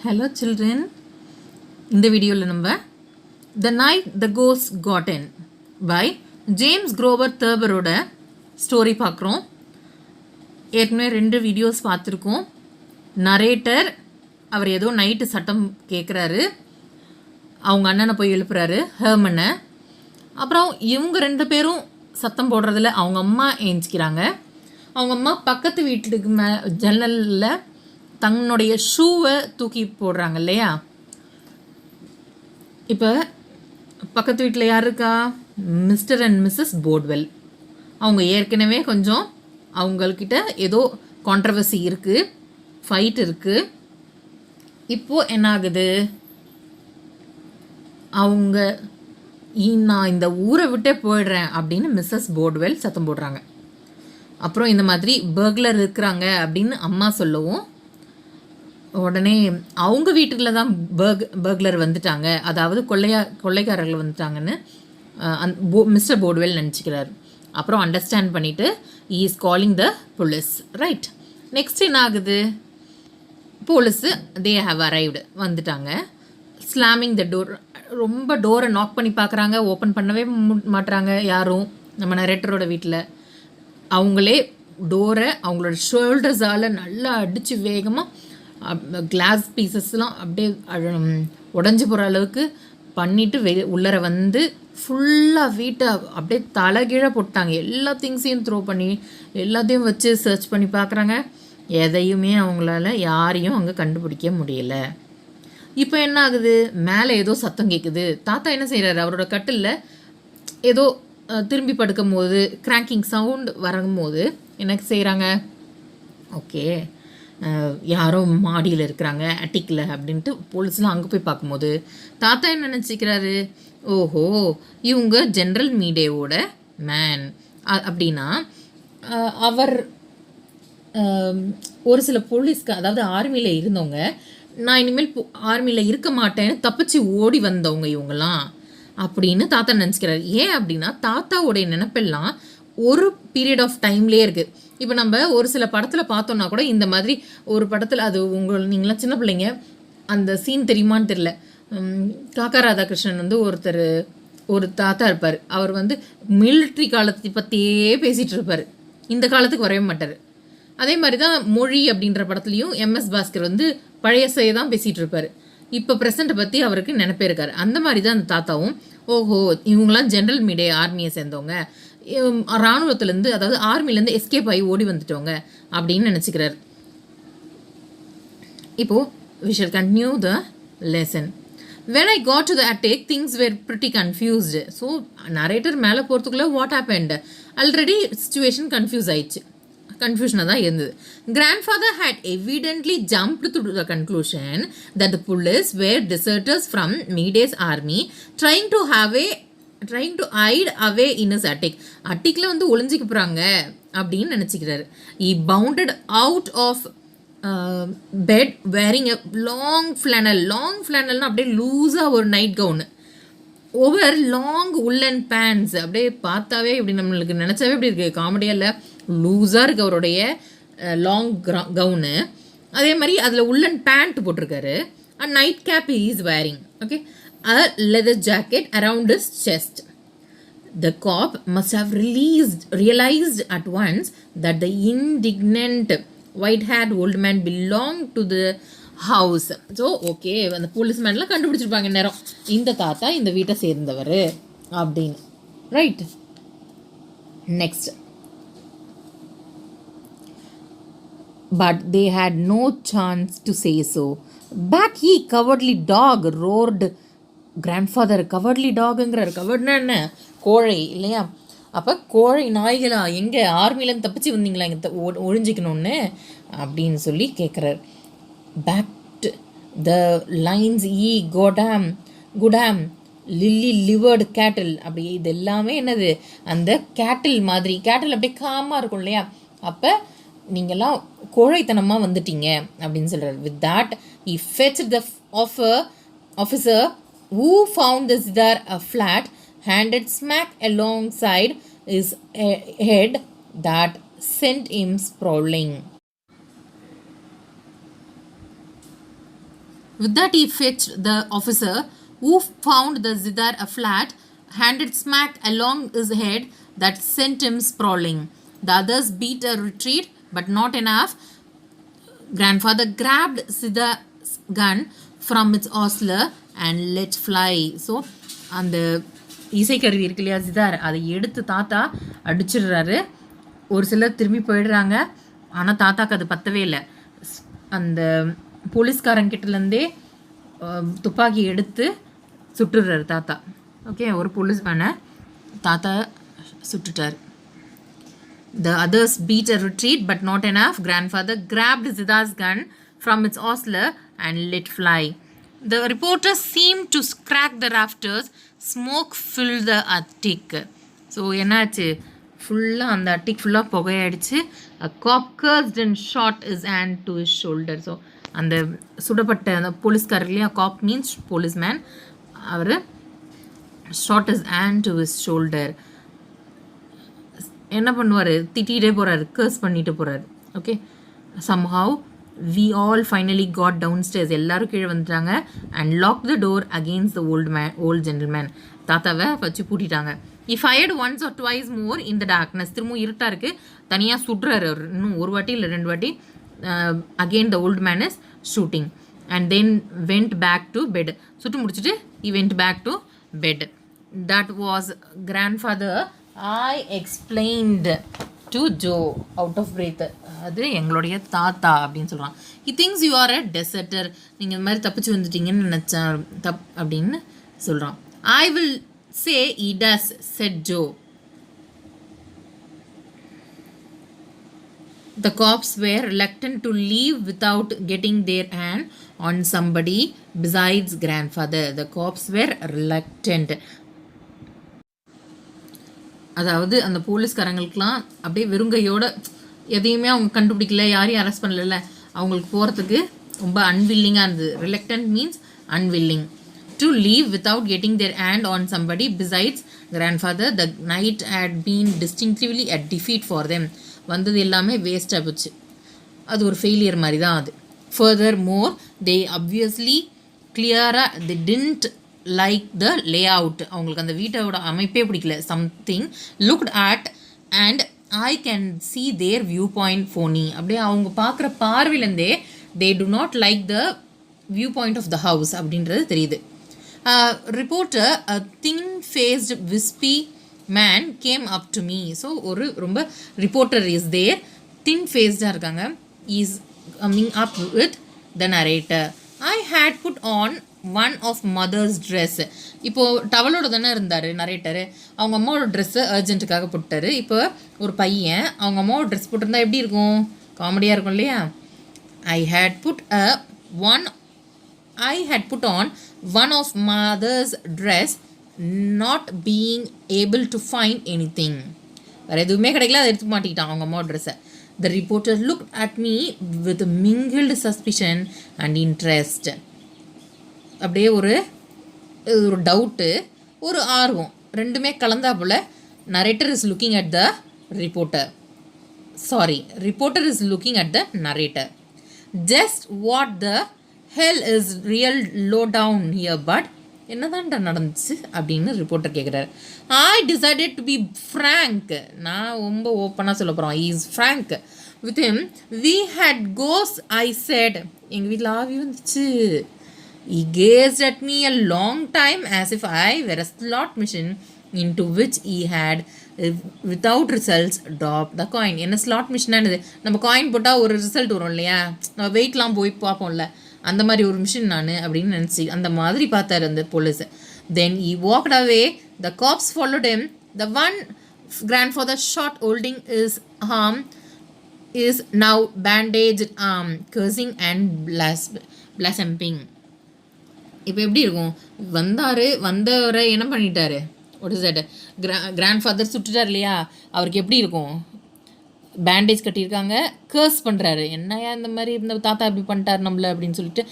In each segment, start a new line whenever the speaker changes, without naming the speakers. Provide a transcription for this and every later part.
Hello children, இந்த வீடியோவில் நம்ம The Night the Ghost Got In by James Grover தர்பரோட ஸ்டோரி பார்க்குறோம். ஏற்கனவே 2 வீடியோஸ் பார்த்துருக்கோம். நரேட்டர் அவர் ஏதோ நைட்டு சட்டம் கேட்குறாரு, அவங்க அண்ணனை போய் எழுப்புறாரு ஹெர்மனை. அப்புறம் இவங்க 2 பேரும் சத்தம் போடுறதில்ல, அவங்க அம்மா ஏஞ்சிக்கிறாங்க. அவங்க அம்மா பக்கத்து வீட்டுக்கு ஜன்னலில் தன்னுடைய ஷூவை தூக்கி போடுறாங்க இல்லையா. இப்போ பக்கத்து வீட்டில் யார் இருக்கா? Mister and missus Portwell. அவங்க ஏற்கனவே கொஞ்சம் அவங்கக்கிட்ட ஏதோ கான்ட்ரவர்சி இருக்குது, ஃபைட் இருக்குது. இப்போது என்ன ஆகுது, அவங்க நான் இந்த ஊரை விட்டே போயிடுறேன் அப்படின்னு மிஸ்ஸஸ் போர்ட்வெல் சத்தம் போடுறாங்க. அப்புறம் இந்த மாதிரி பர்க்லர் இருக்கிறாங்க அப்படின்னு அம்மா சொல்லவும், உடனே அவங்க வீட்டுக்குள்ள தான் பர்க்லர் வந்துட்டாங்க, அதாவது கொள்ளைக்காரர்கள் வந்துட்டாங்கன்னு மிஸ்டர் போர்ட்வெல் நினச்சிக்கிறார். அப்புறம் அண்டர்ஸ்டாண்ட் பண்ணிவிட்டு is calling the police. Right, next என்ன ஆகுது, போலீஸு தே ஹவ் அரைவ்டு, வந்துட்டாங்க. ஸ்லாமிங் த டோர், ரொம்ப டோரை நாக் பண்ணி பார்க்குறாங்க, ஓப்பன் பண்ணவே மாட்டுறாங்க யாரும். நம்ம நரேட்டரோட வீட்டில் அவங்களே டோரை அவங்களோட ஷோல்டர்ஸால் நல்லா அடித்து வேகமாக கிளாஸ் பீசஸ்லாம் அப்படியே உடஞ்சி போகிற அளவுக்கு பண்ணிவிட்டு உள்ளர வந்து ஃபுல்லாக வீட்டை அப்படியே தலைகீழ போட்டாங்க. எல்லா திங்ஸையும் த்ரோ பண்ணி எல்லாத்தையும் வச்சு சர்ச் பண்ணி பார்க்குறாங்க. எதையுமே அவங்களால யாரையும் அங்கே கண்டுபிடிக்க முடியல. இப்போ என்ன ஆகுது, மேலே ஏதோ சத்தம் கேட்குது. தாத்தா என்ன செய்கிறாரு, அவரோட கட்டிலில் ஏதோ திரும்பி படுக்கும் போது கிராங்கிங் சவுண்ட் வரும்போது என்ன செய்கிறாங்க, ஓகே யாரோ மாடியில் இருக்கிறாங்க அட்டிக்கில் அப்படின்ட்டு போலீஸ்லாம் அங்கே போய் பார்க்கும்போது தாத்தா என்ன நினச்சிக்கிறாரு, ஓஹோ இவங்க ஜென்ரல் மீடேவோட மேன் அப்படின்னா அவர் ஒரு சில போலீஸ்க்கு, அதாவது ஆர்மியில் இருந்தவங்க, நான் இனிமேல் ஆர்மியில் இருக்க மாட்டேன்னு தப்பிச்சு ஓடி வந்தவங்க இவங்கெல்லாம் அப்படின்னு தாத்தா நினச்சிக்கிறாரு. ஏன் அப்படின்னா தாத்தாவோடைய நினைப்பெல்லாம் ஒரு பீரியட் ஆஃப் டைம்லேயே இருக்குது. இப்போ நம்ம ஒரு சில படத்தில் பார்த்தோன்னா கூட இந்த மாதிரி ஒரு படத்தில், அது நீங்களாம் சின்ன பிள்ளைங்க, அந்த சீன் தெரியுமான்னு தெரில. காக்கா ராதாகிருஷ்ணன் வந்து ஒரு தாத்தா இருப்பார். அவர் வந்து மிலிட்ரி காலத்தை பற்றியே பேசிகிட்டு இருப்பார், இந்த காலத்துக்கு வரவே மாட்டார். அதே மாதிரி தான் மொழி அப்படின்ற படத்துலையும் எம்எஸ் பாஸ்கர் வந்து பழையசையை தான் பேசிகிட்டு இருப்பார், இப்போ ப்ரெசண்ட்டை பற்றி அவருக்கு நினைப்பே இருக்கார். அந்த மாதிரி தான் அந்த தாத்தாவும், ஓஹோ இவங்களாம் ஜென்ரல் மீடியா ஆர்மியை சேர்ந்தவங்க, இராணுவத்துலேருந்து, அதாவது ஆர்மிலேருந்து எஸ்கேப் ஆகி ஓடி வந்துட்டவங்க அப்படின்னு நினச்சிக்கிறார். இப்போது we shall continue the lesson. When I got to the attic, things were pretty confused. So narrator மேலே போகிறதுக்குள்ளே what happened, ஆல்ரெடி சிச்சுவேஷன் கன்ஃபியூஷனாக தான் இருந்தது. Grandfather had evidently jumped to the conclusion that the police were deserters from Meade's army trying to hide away in his attic. அட்டிக்கில் வந்து ஒளிஞ்சிக்க போகிறாங்க அப்படின்னு நினச்சிக்கிறாரு. He bounded out of bed wearing a long flannelனா அப்படியே லூஸாக ஒரு night gown over long woollen pants. அப்படியே பார்த்தாவே இப்படி நம்மளுக்கு நினச்சாவே இப்படி இருக்குது, காமெடியாக இல்லை, லூஸாக இருக்குது அவருடைய லாங் கவுனு. அதே மாதிரி அதில் உள்ளன் பேண்ட் போட்டிருக்காரு. And night cap is wearing, okay, a leather jacket around his chest. The cop must have realized at once that the indignant white-haired old man belonged to the house. So okay, அந்த போலீஸ்மேன்லாம் கண்டுபிடிச்சிருப்பாங்க நேரம், இந்த தாத்தா இந்த வீட்டை சேர்ந்தவர் அப்படின்னு. Right, next. But they had no chance to say so. Back ye cowardly dog, roared grandfather. Cowardly டாகுங்கிறார். கவர்ட்னா என்ன, கோழை இல்லையா. அப்போ கோழை நாய்களா, எங்கே ஆர்மிலேருந்து தப்பிச்சு வந்தீங்களா இங்கே ஒழிஞ்சிக்கணும்னு அப்படின்னு சொல்லி கேட்குறாரு. Back the lines ye goddamn lily livered cattle, அப்படி இது எல்லாமே என்னது, அந்த கேட்டில் மாதிரி. கேட்டில் அப்படியே காமாக இருக்கும் இல்லையா, அப்போ நீங்கள்லாம் கோழைத்தனமாக வந்துட்டீங்க அப்படின்னு சொல்கிறார். With that he fetched the officer who found the Siddhar a flat, handed smack alongside his head that sent him sprawling. With that, he fetched the officer, who found the Zidar a flat, handed smack along his head that sent him sprawling. The others beat a retreat, but not enough. Grandfather grabbed Siddhar's gun from its hostler and let fly. So அந்த இசைக்கருவி இருக்கு இல்லையா சிதார், அதை எடுத்து தாத்தா அடிச்சிடுறாரு. ஒரு சிலர் திரும்பி போயிடுறாங்க. ஆனால் தாத்தாக்கு அது பத்தவே இல்லை. அந்த போலீஸ்காரங்கிட்டலேருந்தே துப்பாக்கி எடுத்து சுட்டுறாரு தாத்தா. ஓகே, ஒரு போலீஸ்மேனை தாத்தா சுட்டுட்டார். The others beat a retreat, but not enough. Grandfather grabbed Zida's gun from its hostler and let fly. The reporter seemed to crack the rafters. Smoke filled the attic. So, என்னாச்சு, ஃபுல்லாக அந்த அட்டிக் ஃபுல்லாக புகையாயிடுச்சு. A cop cursed and shot his hand to his shoulder. So அந்த சுடப்பட்ட அந்த போலீஸ்காரர்லையா, cop means policeman, அவர் shot his hand to his shoulder. என்ன பண்ணுவார், திட்டிகிட்டே போகிறாரு, கர்ஸ் பண்ணிட்டு போகிறாரு. Okay, somehow we all finally got downstairs. எல்லாரும் கீழே வந்துட்டாங்க. and locked the door against the old gentleman. தாத்தாவை வச்சு பூட்டிட்டாங்க. he fired once or twice more in the darkness. திரும்பவும் இருட்டாக இருக்குது, தனியாக சுடுறாரு அவர். இன்னும் ஒரு வாட்டி இல்லை 2 வாட்டி. again the old man is shooting and then went back to bed. சுட்டு முடிச்சுட்டு he went back to bed. that was grandfather I explained to Joe out of breath. அது எங்களுடைய தாத்தா அப்படின்னு சொல்கிறான். he thinks you are a deserter. நீங்கள் இந்த மாதிரி தப்பிச்சு வந்துட்டீங்கன்னு நினச்சா அப்படின்னு சொல்கிறான். I will say he does, said Joe. The cops were reluctant to leave without getting their hand on somebody besides grandfather. The cops were reluctant. அதாவது அந்த போலீஸ்காரங்களுக்கெலாம் அப்படியே வெறுங்கையோட எதையுமே அவங்க கண்டுபிடிக்கல, யாரையும் அரெஸ்ட் பண்ணல, அவங்களுக்கு போகிறதுக்கு ரொம்ப அன்வில்லிங்காக இருந்தது. Reluctant means unwilling. To leave without getting their hand on somebody besides grandfather. The night had been distinctively a defeat for them. வந்தது எல்லாமே வேஸ்ட்டாக போச்சு. அது ஒரு ஃபெயிலியர் மாதிரி தான் அது. ஃபர்தர் மோர் தே அப்வியஸ்லி கிளியராக didn't like the lay out. அவங்களுக்கு அந்த வீட்டோட அமைப்பே பிடிக்கல. Something looked at and I can see their view point phony. அப்படியே அவங்க பார்க்குற பார்வையிலேருந்தே they do not like the view point of the house அப்படின்றது தெரியுது. Reporter a thin faced wispy man came up to me. So ஒரு ரொம்ப reporter is there, thin ஃபேஸ்டாக இருக்காங்க. Is coming up with the narrator. I had put on one of mother's dress. இப்போது டவலோட தானே இருந்தார் நரேட்டரு. அவங்க அம்மாவோட ட்ரெஸ்ஸு அர்ஜென்ட்டுக்காக போட்டார். இப்போ ஒரு பையன் அவங்க அம்மாவோட ட்ரெஸ் போட்டிருந்தா எப்படி இருக்கும், காமெடியாக இருக்கும் இல்லையா. I had put on one of mother's dress not being able to find any thing. வேறு எதுவுமே கிடைக்கல, அதை எடுத்து மாட்டிக்கிட்டான் அவங்க அம்மாவோட ட்ரெஸ்ஸை. The reporter looked at me with mingled suspicion and interest. அப்படியே ஒரு டவுட்டு, ஒரு ஆர்வம், ரெண்டுமே கலந்தா போல். Narrator is looking at the reporter. Reporter is looking at the narrator. Just what the hell is real low down here but. என்னதான்டா நடந்துச்சு அப்படின்னு ரிப்போர்ட்டர் கேட்குறாரு. I decided to be frank. நான் ரொம்ப ஓப்பனாக சொல்ல போகிறோம். Is frank with him. We had கோஸ், ஐ செட். எங்கள் வீட்டில் ஆவி வந்துச்சு. He gazed at me a long time as if I were a slot machine into which he had, without results, dropped the coin. என்ன slot மிஷினானது, நம்ம coin போட்டால் ஒரு result வரும் இல்லையா, நம்ம வெயிட்லாம் போய் பார்ப்போம்ல, அந்த மாதிரி ஒரு மிஷின் நான் அப்படின்னு நினச்சி அந்த மாதிரி பார்த்தாரு அந்த police. Then he walked away. The cops followed him. The one grandfather shot holding his arm is now bandaged arm, cursing and blaspheming. இப்போ எப்படி இருக்கும், வந்தவரை என்ன பண்ணிட்டாரு, வாட் இஸ் தட், கிராண்ட்ஃபாதர் சுட்டுட்டார் இல்லையா, அவருக்கு எப்படி இருக்கும், பேண்டேஜ் கட்டியிருக்காங்க, கர்ஸ் பண்ணுறாரு, என்னையா இந்த மாதிரி இந்த தாத்தா இப்படி பண்ணிட்டார் நம்மளை அப்படின்னு சொல்லிட்டு.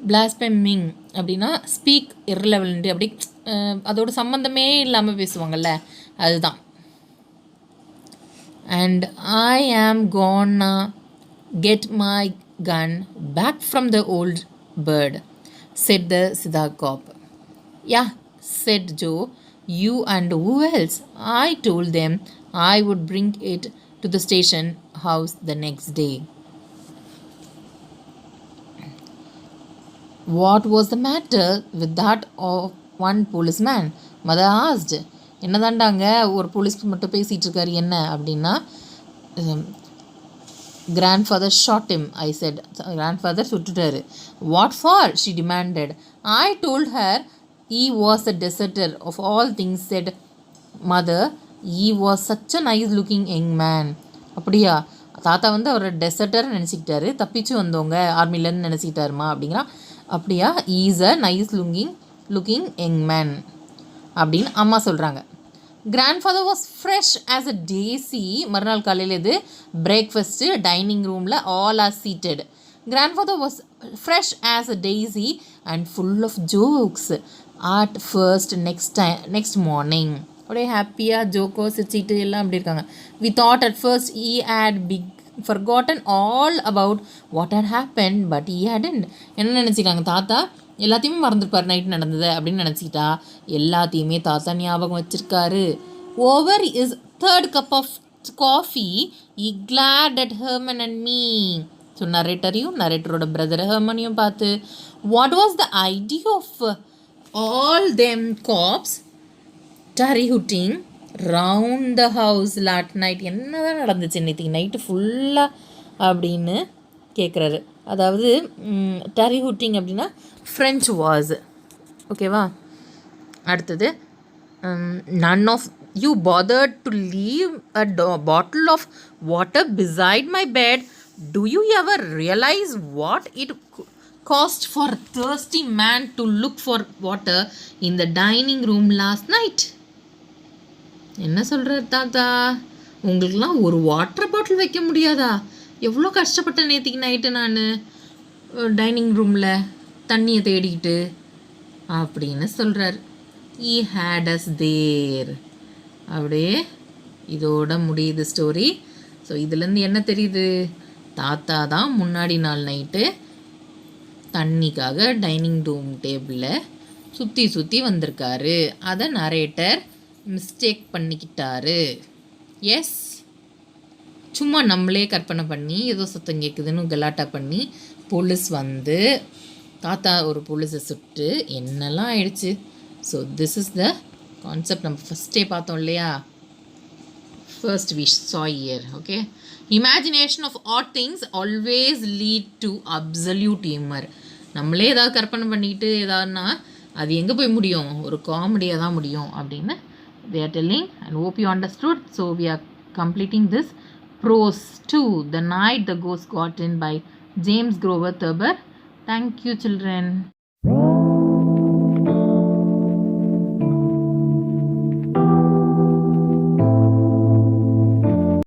பிளாஸ்பெமிங் அப்படின்னா ஸ்பீக் இர்ரெலவெண்ட், அப்படி அதோட சம்மந்தமே இல்லாமல் பேசுவாங்கள்ல, அதுதான். அண்ட் ஐ ஆம் கோன்னா get my gun back from the old bird, said the Siddha cop. Yeah, said Joe. You and who else? I told them I would bring it to the station house the next day. What was the matter with that of one policeman? Mother asked. என்னதாண்டாங்க ஒரு police மட்டும் பேசிகிட்டு இருக்காரு என்ன அப்படின்னா, grandfather shot him, I said. Grandfather சுட்டுட்டாரு. What for? She demanded. I told her he was a deserter of all things, said mother. He was such a nice looking young man. அப்படியா, தாத்தா வந்து அவரை டெசர்ட்டர் நினச்சிக்கிட்டாரு, தப்பிச்சு வந்தவங்க ஆர்மிலன்னு நினச்சிக்கிட்டாருமா அப்படிங்கிறா. அப்படியா, is a nice looking young man அப்படின்னு அம்மா சொல்கிறாங்க. Grandfather was fresh as a daisy. மறுநாள் காலையில் இது பிரேக்ஃபாஸ்ட்டு டைனிங் ரூமில் all are seated. Grandfather was fresh as a daisy and full of jokes at first next morning. அப்படியே ஹாப்பியாக ஜோக்கோ சிரிச்சிட்டு எல்லாம் அப்படி இருக்காங்க. We thought at first he had forgotten all about what had happened, but he hadn't. என்ன நினச்சிக்காங்க, தாத்தா எல்லாத்தையுமே மறந்துருப்பார் நைட் நடந்தது அப்படின்னு நினச்சிக்கிட்டா. எல்லாத்தையுமே தாத்தா ஞாபகம் வச்சுருக்காரு. Over is third cup of coffee he glared at Herman and me. So நரேட்டரோட பிரதர் ஹெர்மனையும் பார்த்து, what was the idea of all them cops terry-hooting round the house last night? என்ன தான் நடந்துச்சு இன்னைக்கு நைட்டு ஃபுல்லாக அப்படின்னு கேட்குறாரு. அதாவது terry-hooting அப்படின்னா ஃப்ரெஞ்ச் வாஸ். ஓகேவா? அடுத்தது, none of you bothered to leave a bottle of water beside my bed. Do you ever realize what it cost for a thirsty man to look for water in the dining room last night? என்ன சொல்கிறார் தாத்தா, உங்களுக்குலாம் ஒரு water bottle வைக்க முடியாதா? எவ்வளோ கஷ்டப்பட்டேன் நேற்றுக்கு நைட்டு நான் டைனிங் ரூமில் தண்ணியை தேடிக்கிட்டு அப்படின்னு சொல்கிறார். ஈ ஹேட் அஸ் தேர். அப்படியே இதோட முடியுது ஸ்டோரி. ஸோ இதுலேருந்து என்ன தெரியுது, தாத்தா தான் முன்னாடி நாள் நைட்டு தண்ணிக்காக டைனிங் ரூம் டேபிளில் சுற்றி வந்திருக்காரு. அதை நரேட்டர் மிஸ்டேக் பண்ணிக்கிட்டாரு. எஸ், சும்மா நம்மளே கற்பனை பண்ணி ஏதோ சத்தம் கேட்குதுன்னு கலாட்டா பண்ணி போலீஸ் வந்து தாத்தா ஒரு போலீஸை சுட்டு என்னெல்லாம் ஆயிடுச்சு. So this is the concept நம்ம ஃபஸ்ட்டே பார்த்தோம் இல்லையா, first we saw here. Okay, imagination of odd things always lead to absolute humour. நம்மளே ஏதாவது கற்பனை பண்ணிக்கிட்டு ஏதாவதுனா அது எங்கே போய் முடியும், ஒரு காமெடியாக தான் முடியும் அப்படின்னு they are telling, and hope you understood. So we are completing this prose 2, The Night the Ghost Got In by James Grover Thurber. Thank you, children.